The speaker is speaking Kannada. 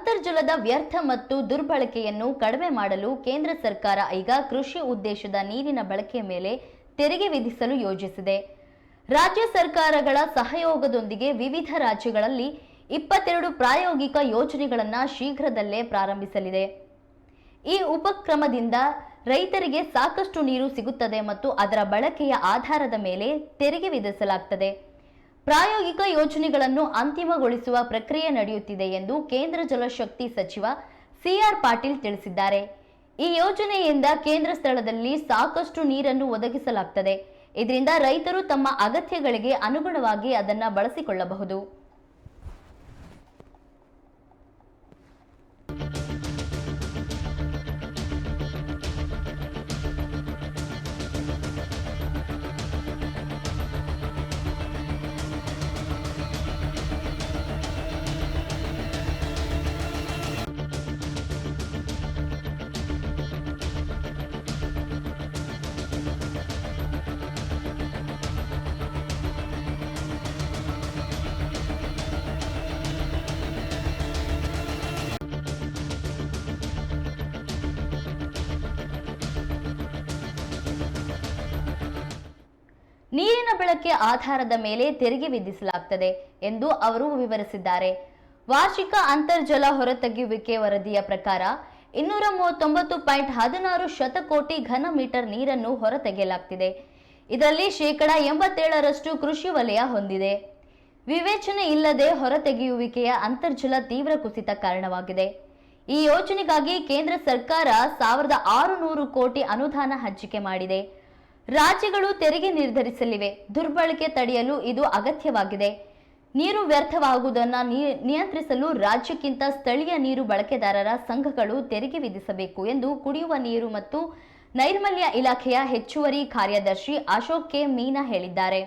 ಅಂತರ್ಜಲದ ವ್ಯರ್ಥ ಮತ್ತು ದುರ್ಬಳಕೆಯನ್ನು ಕಡಿಮೆ ಮಾಡಲು ಕೇಂದ್ರ ಸರ್ಕಾರ ಈಗ ಕೃಷಿ ಉದ್ದೇಶದ ನೀರಿನ ಬಳಕೆಯ ಮೇಲೆ ತೆರಿಗೆ ವಿಧಿಸಲು ಯೋಜಿಸಿದೆ. ರಾಜ್ಯ ಸರ್ಕಾರಗಳ ಸಹಯೋಗದೊಂದಿಗೆ ವಿವಿಧ ರಾಜ್ಯಗಳಲ್ಲಿ 22 ಪ್ರಾಯೋಗಿಕ ಯೋಜನೆಗಳನ್ನು ಶೀಘ್ರದಲ್ಲೇ ಪ್ರಾರಂಭಿಸಲಿದೆ. ಈ ಉಪಕ್ರಮದಿಂದ ರೈತರಿಗೆ ಸಾಕಷ್ಟು ನೀರು ಸಿಗುತ್ತದೆ ಮತ್ತು ಅದರ ಬಳಕೆಯ ಆಧಾರದ ಮೇಲೆ ತೆರಿಗೆ ವಿಧಿಸಲಾಗುತ್ತದೆ. ಪ್ರಾಯೋಗಿಕ ಯೋಜನೆಗಳನ್ನು ಅಂತಿಮಗೊಳಿಸುವ ಪ್ರಕ್ರಿಯೆ ನಡೆಯುತ್ತಿದೆ ಎಂದು ಕೇಂದ್ರ ಜಲಶಕ್ತಿ ಸಚಿವ ಸಿಆರ್ ಪಾಟೀಲ್ ತಿಳಿಸಿದ್ದಾರೆ. ಈ ಯೋಜನೆಯಿಂದ ಕೇಂದ್ರ ಸ್ಥಳದಲ್ಲಿ ಸಾಕಷ್ಟು ನೀರನ್ನು ಒದಗಿಸಲಾಗುತ್ತದೆ. ಇದರಿಂದ ರೈತರು ತಮ್ಮ ಅಗತ್ಯಗಳಿಗೆ ಅನುಗುಣವಾಗಿ ಅದನ್ನು ಬಳಸಿಕೊಳ್ಳಬಹುದು. ನೀರಿನ ಬಳಕೆ ಆಧಾರದ ಮೇಲೆ ತೆರಿಗೆ ವಿಧಿಸಲಾಗುತ್ತದೆ ಎಂದು ಅವರು ವಿವರಿಸಿದ್ದಾರೆ. ವಾರ್ಷಿಕ ಅಂತರ್ಜಲ ಹೊರತೆಗೆಯುವಿಕೆ ವರದಿಯ ಪ್ರಕಾರ 239.16 ಶತಕೋಟಿ ಘನ ಮೀಟರ್ ನೀರನ್ನು ಹೊರತೆಗೆಯಲಾಗುತ್ತಿದೆ. ಇದರಲ್ಲಿ 87% ಕೃಷಿ ವಲಯ ಹೊಂದಿದೆ. ವಿವೇಚನೆ ಇಲ್ಲದೆ ಹೊರತೆಗೆಯುವಿಕೆಯ ಅಂತರ್ಜಲ ತೀವ್ರ ಕುಸಿತ ಕಾರಣವಾಗಿದೆ. ಈ ಯೋಜನೆಗಾಗಿ ಕೇಂದ್ರ ಸರ್ಕಾರ 1600 ಕೋಟಿ ಅನುದಾನ ಹಂಚಿಕೆ ಮಾಡಿದೆ. ರಾಜ್ಯಗಳು ತೆರಿಗೆ ನಿರ್ಧರಿಸಲಿವೆ. ದುರ್ಬಳಕೆ ತಡೆಯಲು ಇದು ಅಗತ್ಯವಾಗಿದೆ. ನೀರು ವ್ಯರ್ಥವಾಗುವುದನ್ನು ನಿಯಂತ್ರಿಸಲು ರಾಜ್ಯಕ್ಕಿಂತ ಸ್ಥಳೀಯ ನೀರು ಬಳಕೆದಾರರ ಸಂಘಗಳು ತೆರಿಗೆ ವಿಧಿಸಬೇಕು ಎಂದು ಕುಡಿಯುವ ನೀರು ಮತ್ತು ನೈರ್ಮಲ್ಯ ಇಲಾಖೆಯ ಹೆಚ್ಚುವರಿ ಕಾರ್ಯದರ್ಶಿ ಅಶೋಕ್ ಕೆ ಮೀನಾ ಹೇಳಿದ್ದಾರೆ.